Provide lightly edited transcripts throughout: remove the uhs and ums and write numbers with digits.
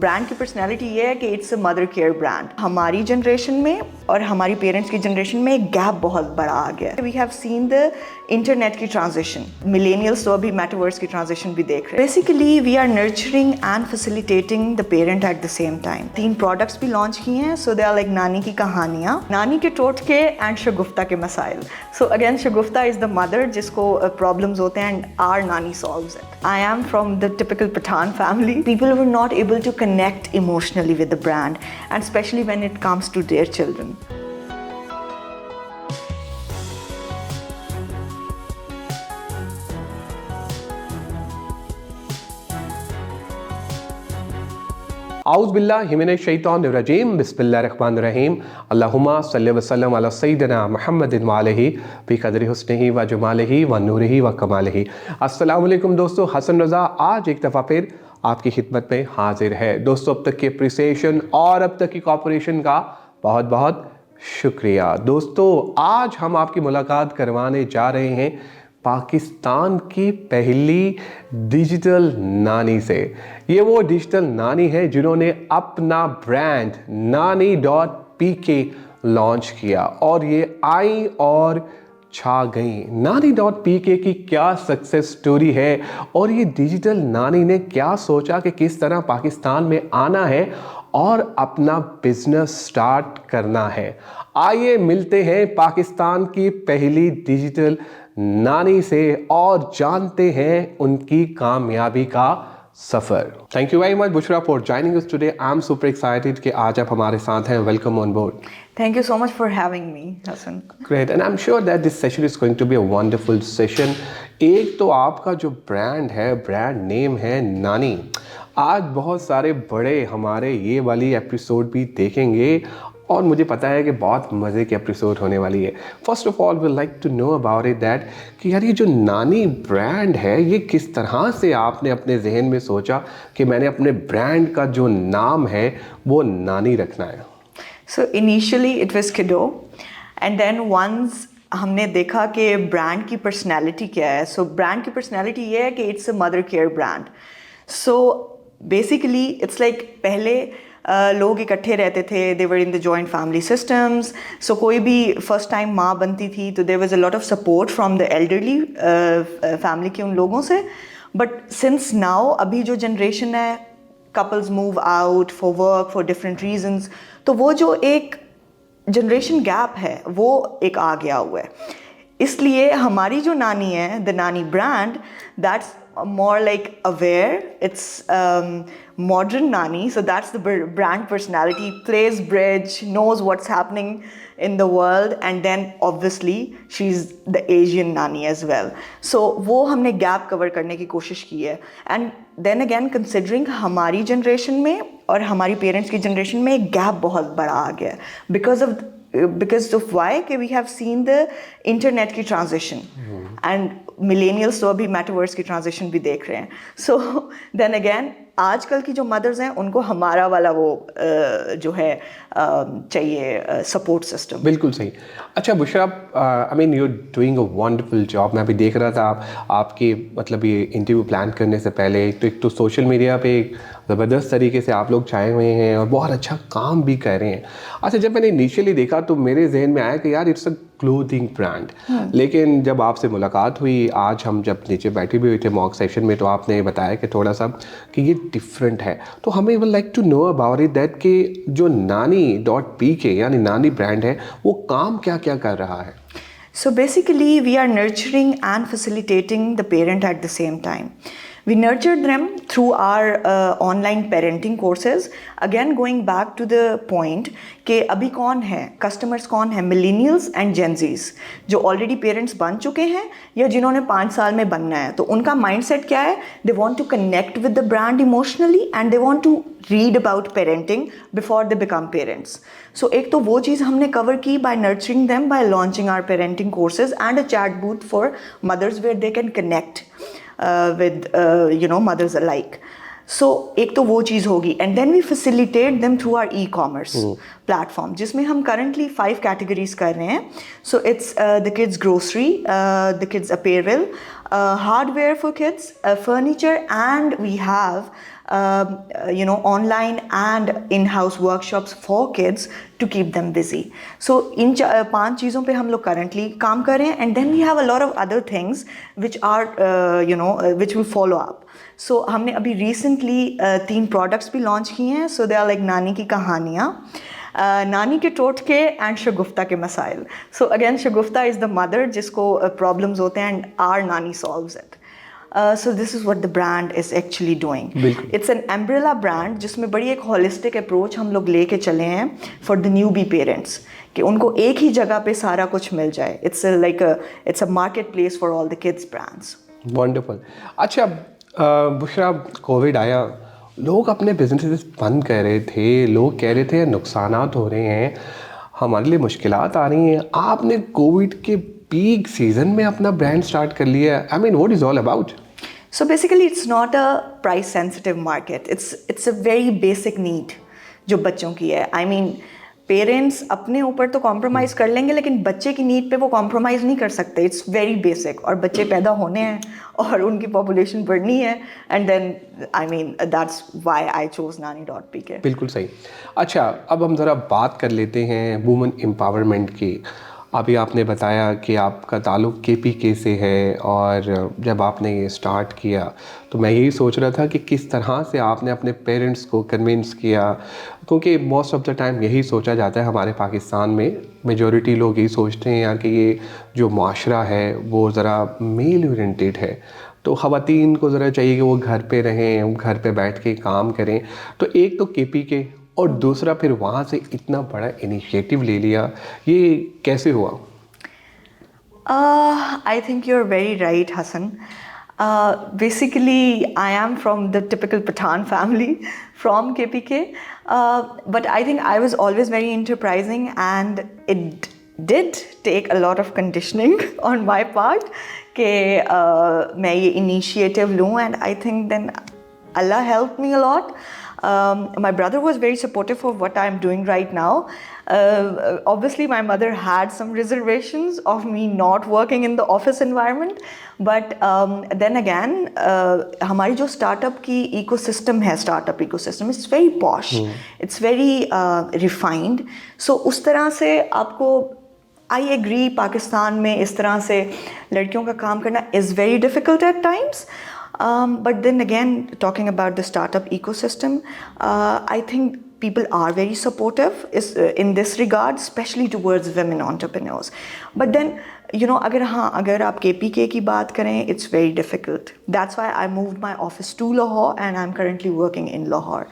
Brand की personality ये है कि it's a mother care brand. हमारी जनरेशन में और हमारी पेरेंट्स की जनरेशन में एक गैप बहुत बड़ा आ गया है। We have seen the internet की ट्रांजिशन, मिलेनियल्स तो अभी मेटावर्स की ट्रांजिशन भी देख रहे हैं। Basically we are nurturing and facilitating the parent at the same time. 3 products भी लॉन्च किए हैं। सो दे आर लाइक नानी की कहानियाँ, नानी के टोटके एंड शगुफ्ता के मसाइल। So again Shagufta is the mother जिसको प्रॉब्लम्स होते हैं and our Nani solves it. I am from the typical Pathan family. People were not able to connect emotionally with the brand, and especially when it comes to their children. आउज़ बिल्लाहि मिनश शैतानिर रजीम, बिस्मिल्लाहिर रहमानिर रहीम। अल्लाहुम्मा सल्लि व सल्लिम अला सय्यिदिना मुहम्मदिन व आलिहि बिक़द्रि हुस्निही व जमालिही व नूरिही व कमालिही। अस्सलामु अलैकुम दोस्तों, हसन रज़ा आज एक दफ़ा फिर आपकी खिदमत में हाजिर है। दोस्तों, अब तक की अप्रिसिएशन और अब तक की कॉपरेशन का बहुत बहुत शुक्रिया। दोस्तों, आज हम आपकी मुलाकात करवाने जा रहे हैं पाकिस्तान की पहली डिजिटल नानी से। ये वो डिजिटल नानी है जिन्होंने अपना ब्रांड nani.pk लॉन्च किया और ये आई और छा गई। nani.pk की क्या सक्सेस स्टोरी है और ये डिजिटल नानी ने क्या सोचा कि किस तरह पाकिस्तान में आना है और अपना बिजनेस स्टार्ट करना है। आइए मिलते हैं पाकिस्तान की पहली डिजिटल नानी से और जानते हैं उनकी कामयाबी का सफर। Thank you very much Bushra for joining us today. I am super excited कि आज आप हमारे साथ हैं। Welcome on board. Thank you so much for having me, Hassan. Great, and I'm sure that this session is going to be a wonderful session. एक तो आपका जो ब्रांड है, ब्रांड नेम है नानी। आज बहुत सारे बड़े हमारे ये वाली एपिसोड भी देखेंगे और मुझे पता है कि बहुत मज़े की एपिसोड होने वाली है। First of all we like to know about it that कि यार ये जो नानी ब्रांड है ये किस तरह से आपने अपने जहन में सोचा कि मैंने अपने ब्रांड का जो नाम है वो नानी रखना है। So initially it was Kiddo, and then once हमने देखा कि ब्रांड की पर्सनैलिटी क्या है। सो ब्रांड की पर्सनैलिटी ये है कि it's a mother care brand. So basically it's like पहले लोग इकट्ठे रहते थे, they were in the joint family systems. So कोई भी फर्स्ट टाइम माँ बनती थी तो there was a lot of support from the elderly family के उन लोगों से। बट सिंस नाउ अभी जो जनरेशन है, couples move out for work for different reasons, तो वो जो एक जनरेशन गैप है वो एक आ गया हुआ है। इसलिए हमारी जो नानी है, द नानी brand, that's more like aware, it's modern nani, so that's the brand personality, plays bridge, knows what's happening in the world, and then obviously she's the Asian nani as well. So वो हमने gap cover करने की कोशिश की है। And then again considering हमारी generation में और हमारी parents की generation में एक gap बहुत बड़ा आ गया है because of why कि we have seen the internet की transition and millennials तो अभी metaverse की transition भी देख रहे हैं। So then again आजकल की जो मदर्स हैं उनको हमारा वाला वो जो है चाहिए सपोर्ट सिस्टम। बिल्कुल सही। अच्छा Bushra, I mean you doing a wonderful job. मैं अभी देख रहा था आपकी मतलब ये इंटरव्यू प्लान करने से पहले एक तो सोशल मीडिया पे एक ज़बरदस्त तरीके से आप लोग छाए हुए हैं और बहुत अच्छा काम भी कर रहे हैं। अच्छा, जब मैंने इनिशियली देखा तो मेरे जहन में आया कि यार इट्स अ क्लोथिंग ब्रांड, लेकिन जब आपसे मुलाकात हुई, आज हम जब नीचे बैठे भी हुए थे मॉक सेशन में, तो आपने बताया कि थोड़ा सा कि ये डिफरेंट है। तो हमें वो like to know about it that कि जो nani.pk यानी नानी ब्रांड है वो काम क्या क्या कर रहा है। So basically we are nurturing and facilitating the parent at the same time. We nurtured them through our online parenting courses. Again going back to the point कि अभी कौन है कस्टमर्स, कौन है मिलेनियल्स एंड जेनजीज जो already parents बन चुके हैं या जिन्होंने 5 साल में बनना है। तो उनका माइंडसेट क्या है? They want to connect with the brand emotionally and they want to read about parenting before they become parents. So एक तो वो चीज़ हमने कवर की by nurturing them by launching our parenting courses and a chat booth for mothers where they can connect with mothers alike. So एक तो वो चीज़ होगी and then we facilitate them through our e-commerce platform जिसमें हम currently 5 categories कर रहे हैं. So it's the kids grocery, the kids apparel, hardware for kids, furniture, and we have online and in-house workshops for kids to keep them busy. So इन 5 चीज़ों पे हम लोग currently काम कर रहे हैं, and then we have a lot of other things which are which will follow up. So हमने अभी recently 3 products भी launch किए हैं. So they are like नानी की कहानियाँ, नानी के टोटके एंड शगुफ्ता के मसाइल. So again Shagufta is the mother जिसको प्रॉब्लम्स होते हैं, and our Nani solves it. So this is what the brand is actually doing. It's an umbrella brand जिसमें बड़ी एक holistic approach हम लोग लेके चले हैं for the newbie parents, कि उनको एक ही जगह पे सारा कुछ मिल जाए. It's a marketplace for all the kids brands. Wonderful. अच्छा बुशरा, कोविड आया, लोग अपने बिजनेसेस बंद कर रहे थे, लोग कह रहे थे नुकसानात हो रहे हैं, हमारे लिए मुश्किलात आ रही हैं. आपने कोविड के पीक सीजन में अपना ब्रांड स्टार्ट कर लिया. I mean what is all about? So basically it's not a price sensitive market. It's a very basic need जो बच्चों की है. I mean पेरेंट्स अपने ऊपर तो कॉम्प्रोमाइज़ कर लेंगे, लेकिन बच्चे की नीड पे वो कॉम्प्रोमाइज़ नहीं कर सकते. It's very basic. और बच्चे पैदा होने हैं और उनकी पॉपुलेशन बढ़नी है, and then I mean that's why I chose nani.pk. बिल्कुल सही. अच्छा, अब हम ज़रा बात कर लेते हैं वुमेन एम्पावरमेंट की. अभी आपने बताया कि आपका ताल्लुक़ KPK से है, और जब आपने ये स्टार्ट किया तो मैं यही सोच रहा था कि किस तरह से आपने अपने पेरेंट्स को कन्विंस किया, क्योंकि मोस्ट ऑफ द टाइम यही सोचा जाता है हमारे पाकिस्तान में, मेजॉरिटी लोग यही सोचते हैं यार कि ये जो माशरा है वो ज़रा मेल ओरिएंटेड है, तो ख़वातीन को ज़रा चाहिए कि वो घर पे रहें, घर पे बैठ के काम करें. तो एक तो KPK, और दूसरा फिर वहाँ से इतना बड़ा इनिशिएटिव ले लिया, ये कैसे हुआ? I think you're very right, Hassan. Basically, I am from the typical Pathan family from KPK, but I think I was always very enterprising, and it did take a lot of conditioning on my part कि मैं ये initiative लूँ, and I think then Allah helped me a lot. My brother was very supportive of what I'm doing right now. Obviously, my mother had some reservations of me not working in the office environment, but then again, हमारी जो startup की ecosystem है, startup ecosystem, it's very posh, it's very refined. So उस तरह से आपको, I agree, Pakistan में इस तरह से लड़कियों का काम करना is very difficult at times. But then again, talking about the startup ecosystem, I think people are very supportive in this regard, especially towards women entrepreneurs. But then, अगर आप KPK की बात करें, it's very difficult. That's why I moved my office to Lahore, and I'm currently working in Lahore.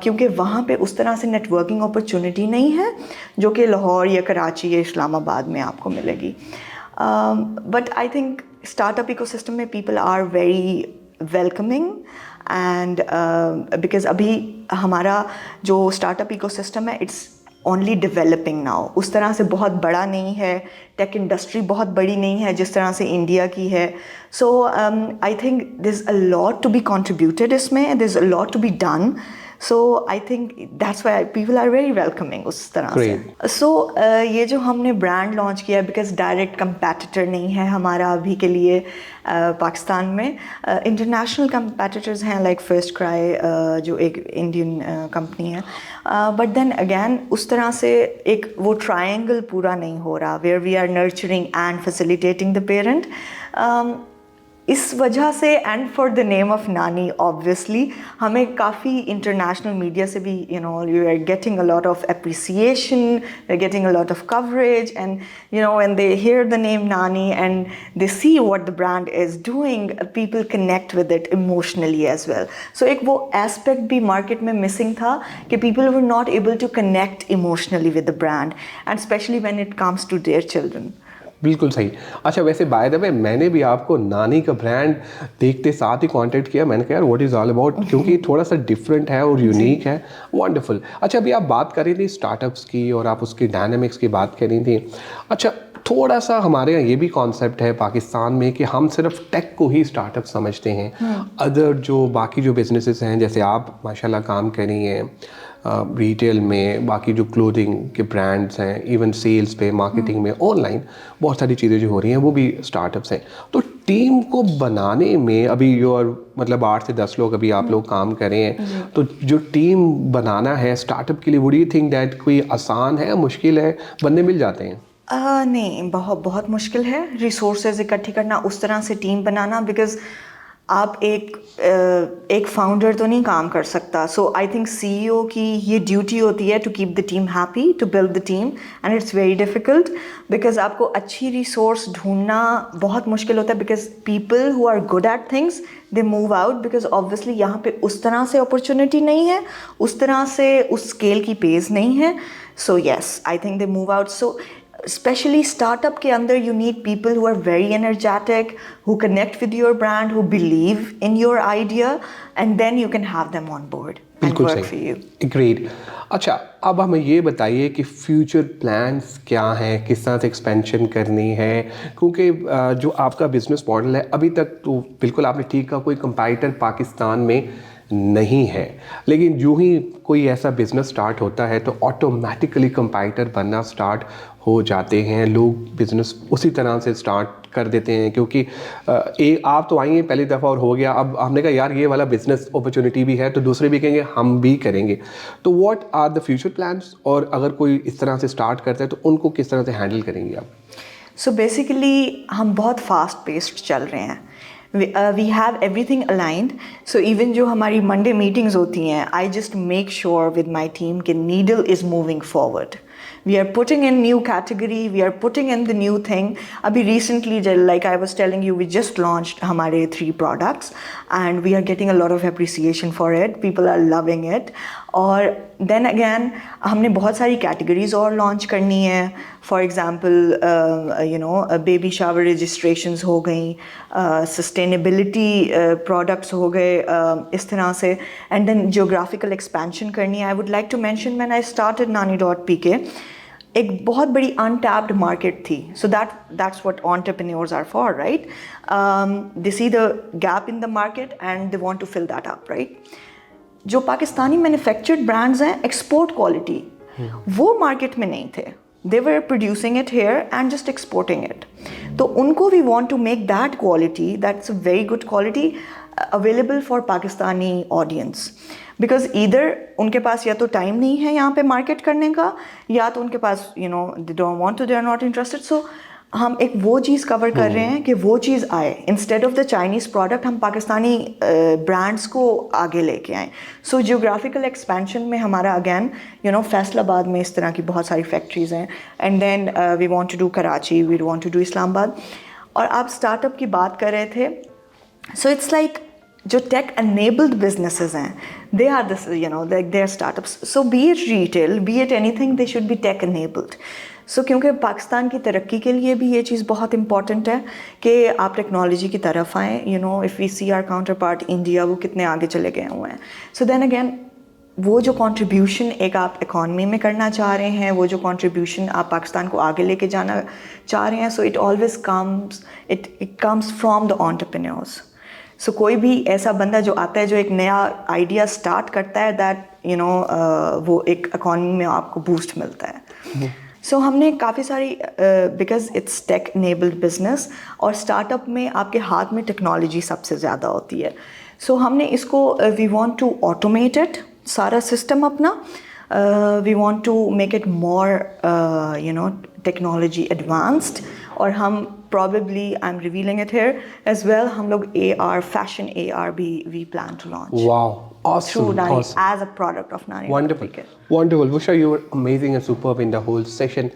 क्योंकि वहाँ पे उस तरह से नेटवर्किंग अपॉर्चुनिटी नहीं है जो कि लाहौर या कराची या इस्लामाबाद में आपको मिलेगी. But I think startup ecosystem में people are very welcoming, and because अभी हमारा जो startup ecosystem है, it's only developing now. उस तरह से बहुत बड़ा नहीं है, टेक इंडस्ट्री बहुत बड़ी नहीं है जिस तरह से इंडिया की है. So I think there's a lot to be contributed इसमें, there's a lot to be done. So I think that's why people are very welcoming उस तरह से. So ये जो हमने ब्रांड लॉन्च किया, बिकॉज डायरेक्ट कंपेटिटर नहीं है हमारा अभी के लिए पाकिस्तान में. इंटरनेशनल कंपेटिटर्स हैं लाइक फर्स्ट क्राई जो एक इंडियन कंपनी है, बट देन अगेन उस तरह से एक वो ट्रायंगल पूरा नहीं हो रहा where we are nurturing and facilitating the parent. इस वजह से and for the name of Nani obviously हमें काफ़ी इंटरनेशनल मीडिया से भी you are getting a lot of appreciation, we are getting a lot of coverage, and when they hear the name Nani and they see what the brand is doing, people connect with it emotionally as well. So एक वो aspect भी market में missing था कि people were not able to connect emotionally with the brand, and specially when it comes to their children. बिल्कुल सही. अच्छा, वैसे बाय द वे मैंने भी आपको नानी का ब्रांड देखते साथ ही कांटेक्ट किया. मैंने कहा यार व्हाट इज़ ऑल अबाउट, क्योंकि थोड़ा सा डिफरेंट है और यूनिक है. वंडरफुल. अच्छा, अभी आप बात कर रही थी स्टार्टअप्स की और आप उसकी डायनामिक्स की बात कर रही थी. अच्छा, थोड़ा सा हमारे यहाँ ये भी कॉन्सेप्ट है पाकिस्तान में कि हम सिर्फ टेक को ही स्टार्टअप समझते हैं. अदर जो बाकी जो बिजनेसेस हैं, जैसे आप माशाल्लाह काम कर रही हैं रिटेल में, बाकी जो क्लोथिंग के ब्रांड्स हैं, इवन सेल्स पे, मार्केटिंग में, ऑनलाइन बहुत सारी चीज़ें जो हो रही हैं वो भी स्टार्टअप्स हैं. तो टीम को बनाने में अभी मतलब 8 से 10 लोग अभी आप लोग काम कर रहे हैं, तो जो टीम बनाना है स्टार्टअप के लिए, वुड यू थिंक दैट कोई आसान है, मुश्किल है, बंदे मिल जाते हैं? नहीं, बहुत बहुत मुश्किल है रिसोर्सेज इकट्ठी करना, उस तरह से टीम बनाना, बिकॉज आप एक फाउंडर तो नहीं काम कर सकता. सो आई थिंक सीईओ की ये ड्यूटी होती है to keep the team happy, to build the team, and it's very difficult because आपको अच्छी रिसोर्स ढूंढना बहुत मुश्किल होता है, because people who are good at things they move out, because obviously यहाँ पे उस तरह से अपॉर्चुनिटी नहीं है, उस तरह से उस स्केल की पेस नहीं है. So yes, I think they move out. So especially startup के अंदर you need people who are very energetic, who connect with your brand, who believe in your idea, and then you can have them on board and work for you. Agreed. अच्छा, अब हमें ये बताइए कि future plans क्या हैं, किस तरह से एक्सपेंशन करनी है, क्योंकि जो आपका बिजनेस मॉडल है अभी तक तो बिल्कुल आपने ठीक कहा, कोई कंपैरेटर पाकिस्तान में नहीं है, लेकिन यूं ही कोई ऐसा बिजनेस स्टार्ट होता है तो ऑटोमेटिकली कंपैरेटर बनना स्टार्ट हो जाते हैं, लोग बिजनेस उसी तरह से स्टार्ट कर देते हैं, क्योंकि आप तो आएंगे पहली दफ़ा और हो गया, अब हमने कहा यार ये वाला बिजनेस अपॉर्चुनिटी भी है, तो दूसरे भी कहेंगे हम भी करेंगे. तो what are the future plans, और अगर कोई इस तरह से स्टार्ट करता है तो उनको किस तरह से हैंडल करेंगे आप? सो बेसिकली हम बहुत फास्ट पेस्ड चल रहे हैं. We have everything aligned. So even जो हमारी मंडे मीटिंग्स होती हैं, I just make sure with my team कि needle is moving forward. We are putting in new category, we are putting in the new thing. Abhi recently, like I was telling you, we just launched hamare 3 products and we are getting a lot of appreciation for it. People are loving it. और then again, हमने बहुत सारी categories और launch करनी है. For example, baby shower registrations हो गई, sustainability products हो गए, इस तरह से, and then geographical expansion करनी है. I would like to mention when I started Nani.pk, एक बहुत बड़ी untapped market थी. So that's what entrepreneurs are for, right? They see the gap in the market and they want to fill that up, right? जो Pakistani manufactured brands हैं export quality, वो market में नहीं थे. They were producing it here and just exporting it. तो उनको we want to make that quality, that's a very good quality, available for Pakistani audience. Because either उनके पास या तो टाइम नहीं है यहाँ पे मार्केट करने का, या तो उनके पास they don't want to, they are not interested. So हम एक वो चीज़ कवर कर रहे हैं कि वो चीज़ आए. Instead of the Chinese product हम पाकिस्तानी ब्रांड्स को आगे लेके आएँ. सो जियोग्राफिकल एक्सपेंशन में हमारा अगेन फैसलाबाद में इस तरह की बहुत सारी फैक्ट्रीज़ हैं, and then we want to do Karachi, we want to do Islamabad. और आप स्टार्टअप की बात कर रहे थे, सो इट्स लाइक जो टेक enabled businesses हैं, they are this, like they are startups. So be it retail, be it anything, they should be tech enabled. So क्योंकि पाकिस्तान की तरक्की के लिए भी ये चीज़ बहुत इम्पॉर्टेंट है कि आप टेक्नोलॉजी की तरफ आएँ. If we see our counterpart India, वो कितने आगे चले गए हुए हैं. सो देन अगेन वो जो कंट्रीब्यूशन एक आप इकॉनमी में करना चाह रहे हैं, वो जो कंट्रीब्यूशन आप पाकिस्तान को आगे लेके जाना चाह रहे हैं, so it always comes from the entrepreneurs. So कोई भी ऐसा बंदा जो आता है, जो एक नया आइडिया स्टार्ट करता है, दैट वो एक इकॉनमी में आपको बूस्ट मिलता है. सो हमने काफ़ी सारी, because it's tech enabled business, और स्टार्टअप में आपके हाथ में टेक्नोलॉजी सबसे ज़्यादा होती है. सो हमने इसको we want to automate it, सारा सिस्टम अपना. We want to make it more technology advanced. और हम probably I'm revealing it here as well, हम लोग AR, fashion AR भी we plan to launch. Wow, awesome, through Nani, awesome. as a product of Nani. Wonderful, wonderful. Busha, you were amazing and superb in the whole session.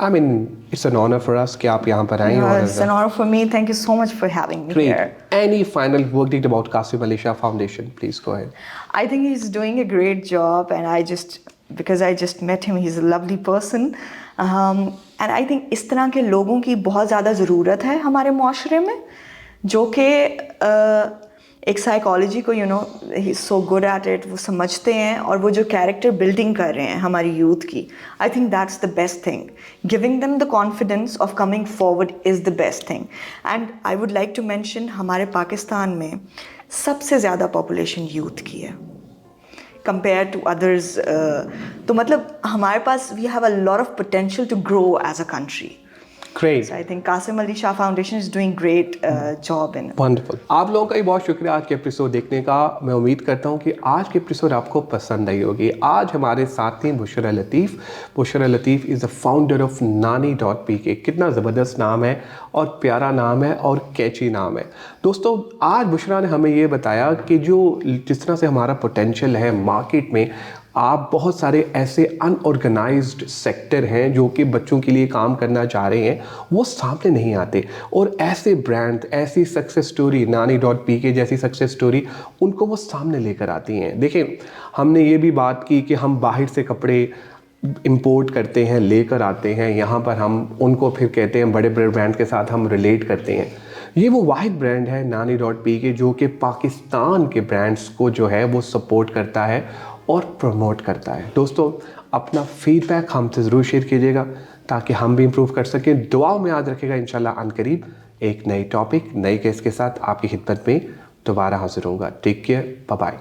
I mean, it's an honor for us कि आप यहाँ पर आए. It's an honor for me. Thank you so much for having me Great. here. Any final verdict about Qasim Alisha Foundation? Please go ahead. I think he's doing a great job, and because I just met him, he's a lovely person. And I think इस तरह के लोगों की बहुत ज़्यादा ज़रूरत है हमारे माशरे में, जो कि एक साइकोलॉजी को ही सो गुड एट इट, वो समझते हैं, और वो जो कैरेक्टर बिल्डिंग कर रहे हैं हमारी यूथ की, I think that's the best thing. Giving them the confidence of coming forward is the best thing. And I would like to mention, हमारे पाकिस्तान में सबसे ज़्यादा पॉपुलेशन यूथ की है कंपेयर टू अदर्स. तो मतलब हमारे पास we have a lot of potential to grow as a country. Great. So I think Qasim Ali Shah Foundation is doing great job in it. Wonderful. आप लोगों का भी बहुत शुक्रिया आज के एपिसोड देखने का। मैं उम्मीद करता हूँ कि आज के एपिसोड आपको पसंद आई होगी। आज हमारे साथ थी Bushra Latif. Bushra Latif is the founder of Nani.pk। कितना ज़बरदस्त नाम है और प्यारा नाम है और कैची नाम है। दोस्तों आज बुशरा ने हमें ये बताया कि जिस तरह से हमारा पोटेंशियल है मार्केट में, आप बहुत सारे ऐसे अनऑर्गेनाइज्ड सेक्टर हैं जो कि बच्चों के लिए काम करना चाह रहे हैं, वो सामने नहीं आते, और ऐसे ब्रांड, ऐसी सक्सेस स्टोरी, Nani.pk जैसी सक्सेस स्टोरी उनको वो सामने लेकर आती हैं। देखिए हमने ये भी बात की कि हम बाहर से कपड़े इंपोर्ट करते हैं, लेकर आते हैं यहाँ पर, हम उनको फिर कहते हैं बड़े बड़े ब्रांड के साथ हम रिलेट करते हैं। ये वो वाहिद ब्रांड है Nani.pk जो कि पाकिस्तान के ब्रांड्स को जो है वो सपोर्ट करता है और प्रमोट करता है। दोस्तों अपना फीडबैक हमसे ज़रूर शेयर कीजिएगा ताकि हम भी इम्प्रूव कर सकें। दुआओं में याद रखिएगा। इंशाल्लाह अनकरीब एक नई टॉपिक, नई केस के साथ आपकी खिदमत में दोबारा हाजिर होऊंगा। Take care, bye bye.